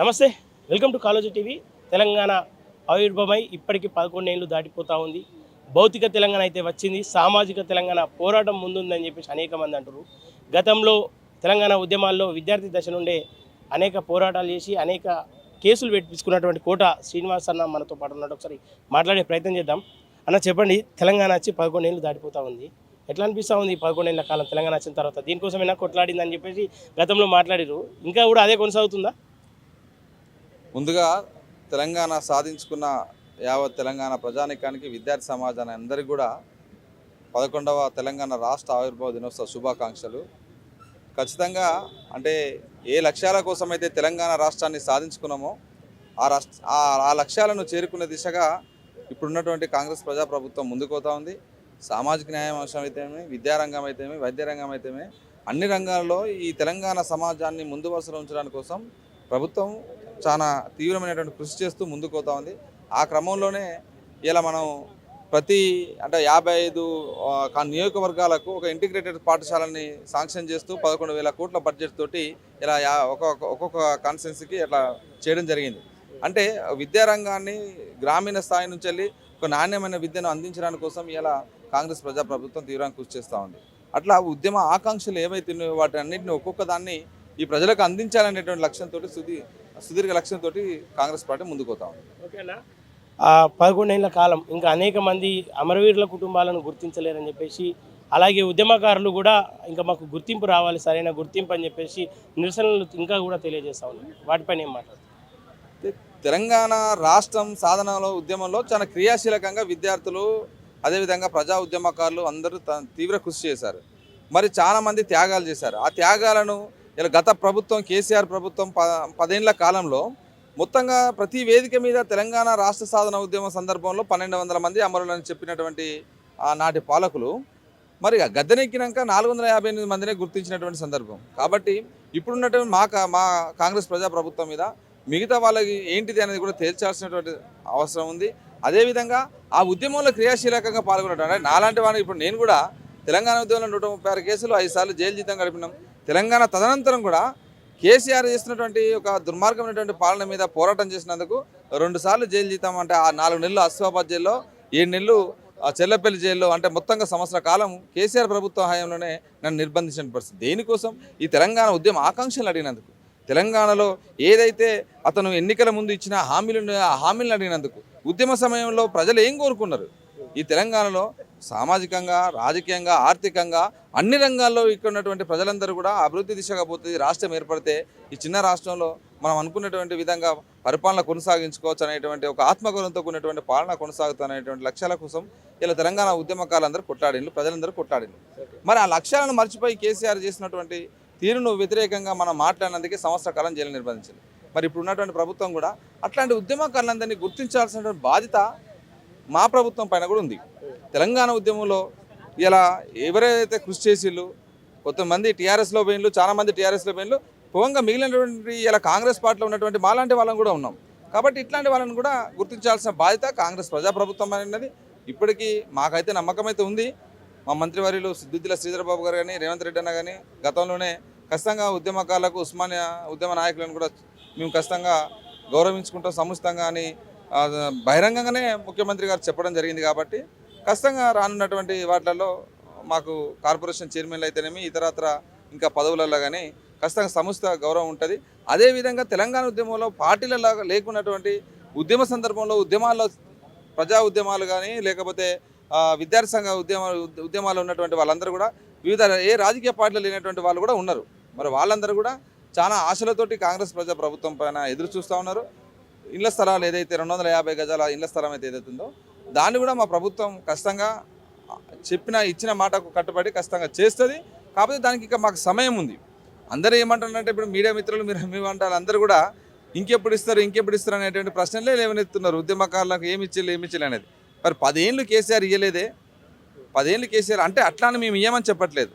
నమస్తే, welcome to college TV. Telangana ఆవిర్భావమై ఇప్పటికి 11 ఏళ్ళు దాటిపోతూ ఉంది. భౌతిక తెలంగాణ అయితే వచ్చింది, సామాజిక తెలంగాణ పోరాటం ముందుందని చెప్పేసి అనేక మంది అంటారు. గతంలో తెలంగాణ ఉద్యమాల్లో విద్యార్థి దశ నుండే అనేక పోరాటాలు చేసి అనేక కేసులు పెట్టించుకున్నటువంటి కోట శ్రీనివాస్ అన్న మనతో పాటు ఉన్నాడు. ఒకసారి మాట్లాడే ప్రయత్నం చేద్దాం. అన్న చెప్పండి, తెలంగాణ వచ్చి 11 ఏళ్ళు దాటిపోతూ ఉంది. ఎట్లా అనిపిస్తూ ఉంది 11 ఏళ్ళ కాలం తెలంగాణ వచ్చిన తర్వాత? దీనికోసమైనా కొట్లాడిందని చెప్పేసి గతంలో మాట్లాడారు, ఇంకా కూడా అదే కొనసాగుతుందా? ముందుగా తెలంగాణ సాధించుకున్న యావత్ తెలంగాణ ప్రజానికానికి, విద్యార్థి సమాజాన్ని అందరికీ కూడా 11వ తెలంగాణ రాష్ట్ర ఆవిర్భావ దినోత్సవ శుభాకాంక్షలు. ఖచ్చితంగా అంటే ఏ లక్ష్యాల కోసమైతే తెలంగాణ రాష్ట్రాన్ని సాధించుకున్నామో ఆ లక్ష్యాలను చేరుకునే దిశగా ఇప్పుడున్నటువంటి కాంగ్రెస్ ప్రజాప్రభుత్వం ముందుకోతా ఉంది. సామాజిక న్యాయం అంశం అయితేమి, విద్యారంగం అయితేమి, వైద్య రంగం అయితేమి, అన్ని రంగాల్లో ఈ తెలంగాణ సమాజాన్ని ముందు వరుసలో ఉంచడానికి కోసం ప్రభుత్వం చాలా తీవ్రమైనటువంటి కృషి చేస్తూ ముందుకు పోతా ఉంది. ఆ క్రమంలోనే ఇలా మనం ప్రతి అంటే 55 నియోజకవర్గాలకు ఒక ఇంటిగ్రేటెడ్ పాఠశాలని శాంక్షన్ చేస్తూ 11,000 కోట్ల బడ్జెట్ తోటి ఇలా ఒక్కొక్క కాన్స్టిట్యున్సీకి ఇట్లా చేయడం జరిగింది. అంటే విద్యారంగాన్ని గ్రామీణ స్థాయి నుంచి వెళ్ళి ఒక నాణ్యమైన విద్యను అందించడానికి కోసం ఇలా కాంగ్రెస్ ప్రజాప్రభుత్వం తీవ్రంగా కృషి చేస్తూ ఉంది. అట్లా ఉద్యమ ఆకాంక్షలు ఏవైతే ఉన్నాయో వాటి అన్నింటినీ ఒక్కొక్క దాన్ని ఈ ప్రజలకు అందించాలనేటువంటి లక్ష్యంతో సుదీర్ఘ లక్ష్యంతో కాంగ్రెస్ పార్టీ ముందుకు పోతా ఉంది. ఓకేనా, 11 ఏళ్ల కాలం ఇంకా అనేక మంది అమరవీరుల కుటుంబాలను గుర్తించలేరని చెప్పేసి, అలాగే ఉద్యమకారులు కూడా ఇంకా మాకు గుర్తింపు రావాలి, సరైన గుర్తింపు అని చెప్పేసి నిరసనలు ఇంకా కూడా తెలియజేస్తా ఉన్నారు. వాటిపైన ఏం మాట్లాడుతుంది? తెలంగాణ రాష్ట్రం సాధనలో ఉద్యమంలో చాలా క్రియాశీలకంగా విద్యార్థులు, అదేవిధంగా ప్రజా ఉద్యమకారులు అందరూ తీవ్ర కృషి చేశారు. మరి చాలామంది త్యాగాలు చేశారు. ఆ త్యాగాలను ఇలా గత ప్రభుత్వం, కేసీఆర్ ప్రభుత్వం 10 ఏళ్ల కాలంలో మొత్తంగా ప్రతి వేదిక మీద తెలంగాణ రాష్ట్ర సాధన ఉద్యమం సందర్భంలో 1,200 మంది అమరులని చెప్పినటువంటి నాటి పాలకులు మరి గద్దెనెక్కినాక 458 మందినే గుర్తించినటువంటి సందర్భం. కాబట్టి ఇప్పుడున్నటువంటి మా కాంగ్రెస్ ప్రజా ప్రభుత్వం మీద మిగతా వాళ్ళకి ఏంటిది అనేది కూడా తేల్చాల్సినటువంటి అవసరం ఉంది. అదేవిధంగా ఆ ఉద్యమంలో క్రియాశీలకంగా పాల్గొన్నటువంటి నాలాంటి వాడిని, ఇప్పుడు నేను కూడా తెలంగాణ ఉద్యమంలో 136 కేసులు, 5 సార్లు జైలు జీతం గడిపినాం. తెలంగాణ తదనంతరం కూడా కేసీఆర్ చేసినటువంటి ఒక దుర్మార్గమైనటువంటి పాలన మీద పోరాటం చేసినందుకు 2 సార్లు జైలు జీతం, అంటే ఆ 4 నెలలు అసిఫాబాద్ జైల్లో, 7 నెలలు చెల్లపల్లి జైల్లో, అంటే మొత్తంగా సంవత్సర కాలం కేసీఆర్ ప్రభుత్వ హయాంలోనే నన్ను నిర్బంధించిన పరిస్థితి. దేనికోసం? ఈ తెలంగాణ ఉద్యమ ఆకాంక్షలు అడిగినందుకు. తెలంగాణలో ఏదైతే అతను ఎన్నికల ముందు ఇచ్చిన హామీలను అడిగినందుకు. ఉద్యమ సమయంలో ప్రజలు ఏం కోరుకున్నారు? ఈ తెలంగాణలో సామాజికంగా, రాజకీయంగా, ఆర్థికంగా అన్ని రంగాల్లో ఇక్కడ ఉన్నటువంటి ప్రజలందరూ కూడా అభివృద్ధి దిశగా పోతుంది. రాష్ట్రం ఏర్పడితే ఈ చిన్న రాష్ట్రంలో మనం అనుకున్నటువంటి విధంగా పరిపాలన కొనసాగించుకోవచ్చు అనేటువంటి ఒక ఆత్మగౌరవంతో కూడినటువంటి పాలన కొనసాగుతున్నటువంటి లక్ష్యాల కోసం ఇలా తెలంగాణ ఉద్యమకాలందరూ కొట్లాడిండ్రు, ప్రజలందరూ కొట్లాడిండ్రు. మరి ఆ లక్ష్యాలను మర్చిపోయి కేసీఆర్ చేసినటువంటి తీరును వ్యతిరేకంగా మనం మాట్లాడినందుకే సంవత్సర కాలం జైలు నిర్బంధించింది. మరి ఇప్పుడు ఉన్నటువంటి ప్రభుత్వం కూడా అట్లాంటి ఉద్యమకారులందరినీ గుర్తించాల్సినటువంటి బాధ్యత మా ప్రభుత్వం పైన కూడా ఉంది. తెలంగాణ ఉద్యమంలో ఇలా ఎవరైతే కృషి చేసిళ్ళు, కొంతమంది టీఆర్ఎస్లో పోయిన్లు, చాలామంది టీఆర్ఎస్లో పోయిన్లు, పోగా మిగిలినటువంటి ఇలా కాంగ్రెస్ పార్టీలో ఉన్నటువంటి మాలాంటి వాళ్ళని కూడా ఉన్నాం. కాబట్టి ఇట్లాంటి వాళ్ళని కూడా గుర్తించాల్సిన బాధ్యత కాంగ్రెస్ ప్రజాప్రభుత్వం అనేది ఇప్పటికీ మాకైతే నమ్మకం అయితే ఉంది. మా మంత్రివర్యులు దుద్దిల శ్రీధర్ బాబు గారు కానీ, రేవంత్ రెడ్డి అన్న కానీ గతంలోనే ఖచ్చితంగా ఉద్యమకారులకు, ఉస్మానియా ఉద్యమ నాయకులను కూడా మేము ఖచ్చితంగా గౌరవించుకుంటాం సముచితంగా అని బహిరంగంగానే ముఖ్యమంత్రి గారు చెప్పడం జరిగింది. కాబట్టి ఖచ్చితంగా రానున్నటువంటి వాటిలలో మాకు కార్పొరేషన్ చైర్మన్లు అయితేనేమి, ఇతరత్ర ఇంకా పదవులలో కానీ ఖచ్చితంగా సముచిత గౌరవం ఉంటుంది. అదేవిధంగా తెలంగాణ ఉద్యమంలో పార్టీలలో లేకున్నటువంటి ఉద్యమ సందర్భంలో ఉద్యమాల్లో, ప్రజా ఉద్యమాలు కానీ లేకపోతే విద్యార్థి సంఘ ఉద్యమాలు ఉన్నటువంటి వాళ్ళందరూ కూడా వివిధ రాజకీయ పార్టీలు లేనటువంటి వాళ్ళు కూడా ఉన్నారు. మరి వాళ్ళందరూ కూడా చాలా ఆశలతోటి కాంగ్రెస్ ప్రజా ప్రభుత్వం పైన ఎదురు చూస్తూ ఉన్నారు. ఇళ్ల స్థలాలు ఏదైతే 250 గజాల ఇళ్ల స్థలం అయితే ఏదైతుందో దాన్ని కూడా మా ప్రభుత్వం ఖచ్చితంగా ఇచ్చిన మాటకు కట్టుబడి ఖచ్చితంగా చేస్తుంది. కాకపోతే దానికి ఇంకా మాకు సమయం ఉంది. అందరూ ఏమంటారంటే, ఇప్పుడు మీడియా మిత్రులు మీరు అంటారు, అందరూ కూడా ఇంకెప్పుడు ఇస్తారు అనేటువంటి ప్రశ్నలే లేవనెత్తున్నారు. ఉద్యమకారులకు ఏమి ఇచ్చారు అనేది. మరి 10 ఏళ్ళు కేసీఆర్ ఇవ్వలేదే? 10 ఏళ్ళు కేసీఆర్ అంటే అట్లానే మేము ఇవ్వమని చెప్పట్లేదు.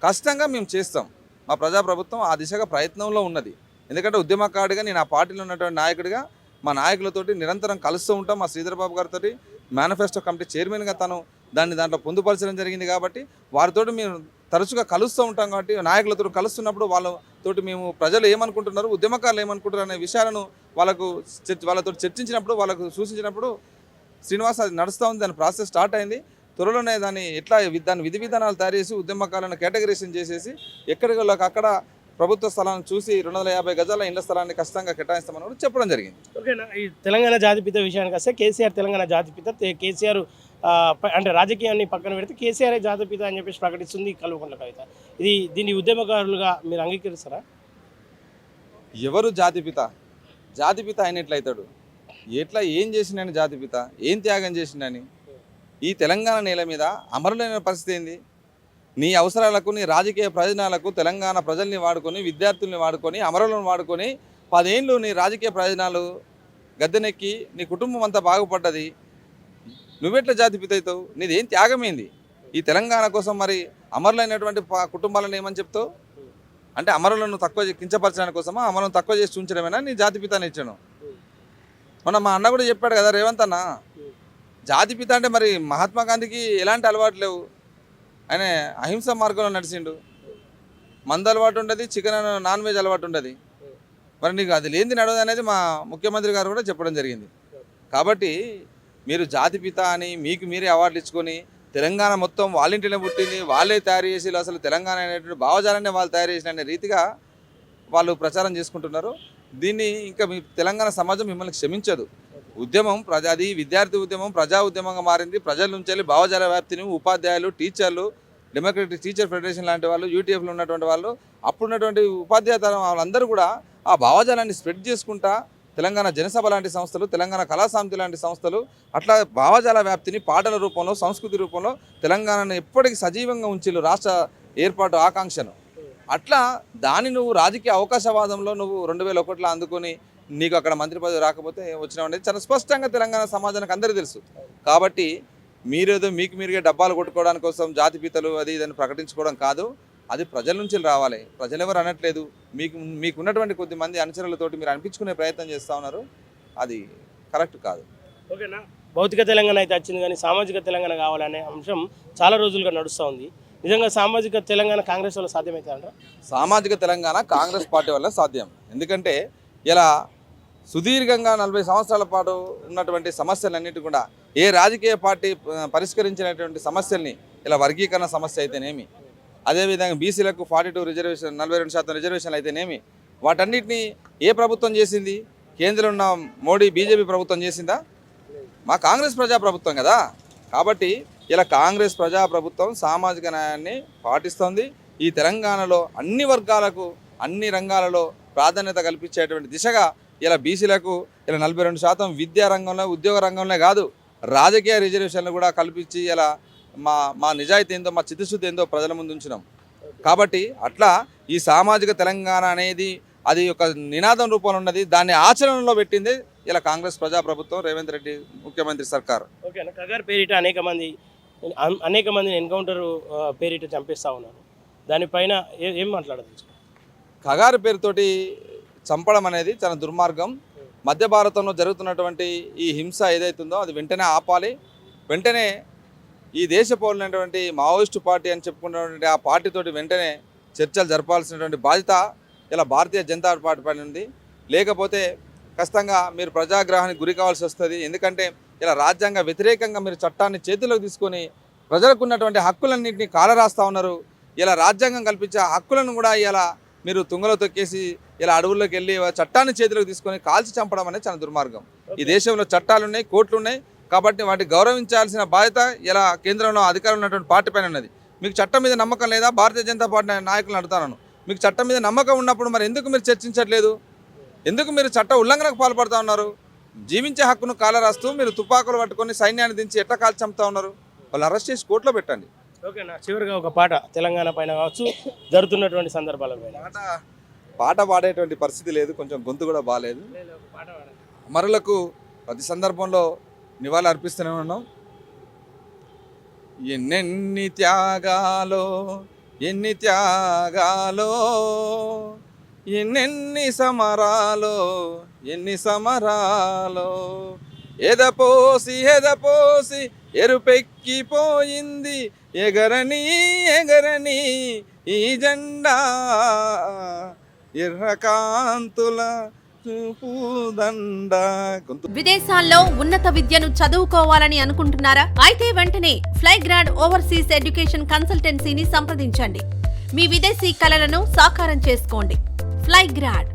ఖచ్చితంగా మేము చేస్తాం. మా ప్రజాప్రభుత్వం ఆ దిశగా ప్రయత్నంలో ఉన్నది. ఎందుకంటే ఉద్యమకారుడిగా, నేను ఆ పార్టీలో ఉన్నటువంటి నాయకుడిగా మా నాయకులతోటి నిరంతరం కలుస్తూ ఉంటాం. మా శ్రీధర్ బాబు గారితో మేనిఫెస్టో కమిటీ చైర్మన్గా తను దాంట్లో పొందుపరచడం జరిగింది. కాబట్టి వారితో మేము తరచుగా కలుస్తూ ఉంటాం. కాబట్టి నాయకులతో కలుస్తున్నప్పుడు తోటి మేము ప్రజలు ఏమనుకుంటున్నారు, ఉద్యమకారులు ఏమనుకుంటున్నారు అనే విషయాలను వాళ్ళతో చర్చించినప్పుడు, వాళ్ళకు సూచించినప్పుడు శ్రీనివాస్ అది నడుస్తూ ఉంది, దాని ప్రాసెస్ స్టార్ట్ అయింది. త్వరలోనే దాన్ని దాని విధి విధానాలు తయారు చేసి ఉద్యమకాలను కేటగరైజేషన్ చేసేసి ఎక్కడికి అక్కడ ప్రభుత్వ స్థలాన్ని చూసి 250 గజాల ఇళ్ల స్థలాన్ని ఖచ్చితంగా కేటాయిస్తామని కూడా చెప్పడం జరిగింది. ఓకేనా, ఈ తెలంగాణ జాతిపిత విషయానికి వస్తే కేసీఆర్ తెలంగాణ జాతిపిత. కేసీఆర్ అంటే రాజకీయాన్ని పక్కన పెడితే కేసీఆర్ జాతిపిత అని చెప్పేసి ప్రకటిస్తుంది కల్వకుంట్ల కవిత. దీన్ని ఉద్యమకారులుగా మీరు అంగీకరిస్తారా? ఎవరు జాతిపిత అయినట్లయితాడు? ఏం చేసిండని జాతిపిత, ఏం త్యాగం చేసిండని? ఈ తెలంగాణ నేల మీద అమరులైన పరిస్థితి ఏంది? నీ అవసరాలకు, నీ రాజకీయ ప్రయోజనాలకు తెలంగాణ ప్రజల్ని వాడుకొని, విద్యార్థుల్ని వాడుకొని, అమరులను వాడుకొని 10 ఏళ్ళు నీ రాజకీయ ప్రయోజనాలు గద్దెనెక్కి నీ కుటుంబం అంతా బాగుపడ్డది. నువ్వెట్లా జాతిపిత అవుతావు? నీదేం త్యాగమైంది ఈ తెలంగాణ కోసం? మరి అమరులైనటువంటి కుటుంబాలను ఏమని చెప్తావు? అంటే అమరులను తక్కువ కించపరచడానికి కోసమా, అమరులను తక్కువ చేసి ఉంచడమేనా నీ జాతిపితాన్ని ఇచ్చాను? మొన్న మా అన్న కూడా చెప్పాడు కదా, రేవంత్ అన్న, జాతిపిత అంటే మరి మహాత్మా గాంధీకి ఎలాంటి అలవాటు లేవు, ఆయన అహింస మార్గంలో నడిచిండు. మందు అలవాటు ఉంటుంది, చికెన్ నాన్ వెజ్ అలవాటు ఉంటుంది. మరి నీకు అది లేనిది నడవదు అనేది మా ముఖ్యమంత్రి గారు కూడా చెప్పడం జరిగింది. కాబట్టి మీరు జాతిపిత అని మీకు మీరే అవార్డులు ఇచ్చుకొని తెలంగాణ మొత్తం వాళ్ళింటినే పుట్టింది, వాళ్ళే తయారు చేసి అసలు తెలంగాణ అనేటువంటి భావజాలాన్ని వాళ్ళు తయారు చేసిన అనే రీతిగా వాళ్ళు ప్రచారం చేసుకుంటున్నారు. దీన్ని ఇంకా మీ తెలంగాణ సమాజం మిమ్మల్ని క్షమించదు. ఉద్యమం అది విద్యార్థి ఉద్యమం ప్రజా ఉద్యమంగా మారింది. ప్రజల నుంచి వెళ్ళి భావజాల వ్యాప్తిని ఉపాధ్యాయులు, టీచర్లు, డెమోక్రటిక్ టీచర్ ఫెడరేషన్ లాంటి వాళ్ళు, యూటీఎఫ్లో ఉన్నటువంటి వాళ్ళు, అప్పుడున్నటువంటి ఉపాధ్యాయ తరం వాళ్ళందరూ కూడా ఆ భావజాలాన్ని స్ప్రెడ్ చేసుకుంటా తెలంగాణ జనసభ లాంటి సంస్థలు, తెలంగాణ కళాసమితి లాంటి సంస్థలు అట్లా భావజాల వ్యాప్తిని పాటల రూపంలో, సంస్కృతి రూపంలో తెలంగాణను ఎప్పటికీ సజీవంగా ఉంచిల్లు రాష్ట్ర ఏర్పాటు ఆకాంక్షను. అట్లా దాన్ని నువ్వు రాజకీయ అవకాశవాదంలో నువ్వు 2001లో అందుకొని నీకు అక్కడ మంత్రి పదవి రాకపోతే వచ్చినావు అనేది చాలా స్పష్టంగా తెలంగాణ సమాజానికి అందరికీ తెలుసు. కాబట్టి మీరేదో మీకు మీరుగా డబ్బాలు కొట్టుకోవడానికి కోసం జాతిపితలు అది ఇదని ప్రకటించుకోవడం కాదు, అది ప్రజల నుంచి రావాలి. ప్రజలు ఎవరు అనట్లేదు, మీకున్నటువంటి కొద్దిమంది అనుచరులతోటి మీరు అనిపించుకునే ప్రయత్నం చేస్తూ ఉన్నారు, అది కరెక్ట్ కాదు. ఓకేనా, భౌతిక తెలంగాణ అయితే వచ్చింది కానీ సామాజిక తెలంగాణ కావాలనే అంశం చాలా రోజులుగా నడుస్తూ ఉంది. నిజంగా సామాజిక తెలంగాణ కాంగ్రెస్ వల్ల సాధ్యమవుతా అంటారా? సామాజిక తెలంగాణ కాంగ్రెస్ పార్టీ వల్ల సాధ్యం. ఎందుకంటే ఇలా సుదీర్ఘంగా 40 సంవత్సరాల పాటు ఉన్నటువంటి సమస్యలన్నిటి కూడా ఏ రాజకీయ పార్టీ పరిష్కరించినటువంటి సమస్యల్ని, ఇలా వర్గీకరణ సమస్య అయితేనేమి, అదేవిధంగా బీసీలకు 42 రిజర్వేషన్ 42% రిజర్వేషన్లు అయితేనేమి, వాటన్నిటినీ ఏ ప్రభుత్వం చేసింది? కేంద్రంలో ఉన్న మోడీ బీజేపీ ప్రభుత్వం చేసిందా? మా కాంగ్రెస్ ప్రజాప్రభుత్వం కదా. కాబట్టి ఇలా కాంగ్రెస్ ప్రజాప్రభుత్వం సామాజిక న్యాయాన్ని పాటిస్తుంది. ఈ తెలంగాణలో అన్ని వర్గాలకు అన్ని రంగాలలో ప్రాధాన్యత కల్పించేటువంటి దిశగా ఇలా బీసీలకు ఇలా 42% విద్యా రంగంలో, ఉద్యోగ రంగంలో కాదు, రాజకీయ రిజర్వేషన్లు కూడా కల్పించి ఇలా మా నిజాయితీ ఏందో, మా చిత్తశుద్ధి ఏందో ప్రజల ముందు ఉంచినాం. కాబట్టి అట్లా ఈ సామాజిక తెలంగాణ అనేది అది ఒక నినాదం రూపంలో ఉన్నది, దాన్ని ఆచరణలో పెట్టింది ఇలా కాంగ్రెస్ ప్రజాప్రభుత్వం, రేవంత్ రెడ్డి ముఖ్యమంత్రి సర్కారు. ఓకే, కగారు పేరిట అనేక మందిని ఎన్కౌంటర్ పేరిట చంపేస్తూ ఉన్నారు. దానిపైన ఏం మాట్లాడదు? కగారు పేరుతోటి చంపడం అనేది చాలా దుర్మార్గం. మధ్య భారతంలో జరుగుతున్నటువంటి ఈ హింస ఏదైతుందో అది వెంటనే ఆపాలి. వెంటనే ఈ దేశ పౌరులైనటువంటి మావోయిస్టు పార్టీ అని చెప్పుకున్నటువంటి ఆ పార్టీతోటి వెంటనే చర్చలు జరపాల్సినటువంటి బాధ్యత ఇలా భారతీయ జనతా పార్టీ పైన ఉంది. లేకపోతే ఖచ్చితంగా మీరు ప్రజాగ్రహానికి గురి కావాల్సి వస్తుంది. ఎందుకంటే ఇలా రాజ్యాంగ వ్యతిరేకంగా మీరు చట్టాన్ని చేతిలోకి తీసుకొని ప్రజలకు ఉన్నటువంటి హక్కులన్నింటినీ కాలరాస్తూ ఉన్నారు. ఇలా రాజ్యాంగం కల్పించే హక్కులను కూడా ఇలా మీరు తుంగలో తొక్కేసి ఇలా అడవుల్లోకి వెళ్ళి చట్టాన్ని చేతిలోకి తీసుకొని కాల్చి చంపడం అనేది చాలా దుర్మార్గం. ఈ దేశంలో చట్టాలు ఉన్నాయి, కోర్టులు ఉన్నాయి, కాబట్టి వాటిని గౌరవించాల్సిన బాధ్యత ఇలా కేంద్రంలో అధికారం ఉన్నటువంటి పార్టీ పైన ఉన్నది. మీకు చట్టం మీద నమ్మకం లేదా? భారతీయ జనతా పార్టీ నాయకులను అడుగుతాను, మీకు చట్టం మీద నమ్మకం ఉన్నప్పుడు మరి ఎందుకు మీరు చర్చించట్లేదు? ఎందుకు మీరు చట్ట ఉల్లంఘనకు పాల్పడుతూ ఉన్నారు? జీవించే హక్కును కాలరాస్తూ మీరు తుపాకులు పట్టుకొని సైన్యాన్ని దించి ఎట్లా కాల్చి చంపుతా ఉన్నారు? వాళ్ళు అరెస్ట్ చేసి కోర్టులో పెట్టండి. ఓకేనా, చివరిగా ఒక పాట తెలంగాణ పైన కావచ్చు, జరుగుతున్నటువంటి సందర్భాల పైన. పాట పాడేటువంటి పరిస్థితి లేదు, కొంచెం గొంతు కూడా బాగాలేదు. అమరులకు ప్రతి సందర్భంలో నివాళులు అర్పిస్తూనే ఉన్నాం. ఎన్నెన్ని త్యాగాలో ఎన్నెన్ని సమరాలో ఎదపోసి ఎరుపెక్కిపోయింది ఎగరని ఈ జెండా ఎర్రకాంతుల చూపుదండ. విదేశాల్లో ఉన్నత విద్యను చదువుకోవాలని అనుకుంటున్నారా? అయితే వెంటనే ఫ్లైగ్రాడ్ ఓవర్సీస్ ఎడ్యుకేషన్ కన్సల్టెన్సీని సంప్రదించండి. మీ విదేశీ కలలను సాకారం చేసుకోండి. ఫ్లైగ్రాడ్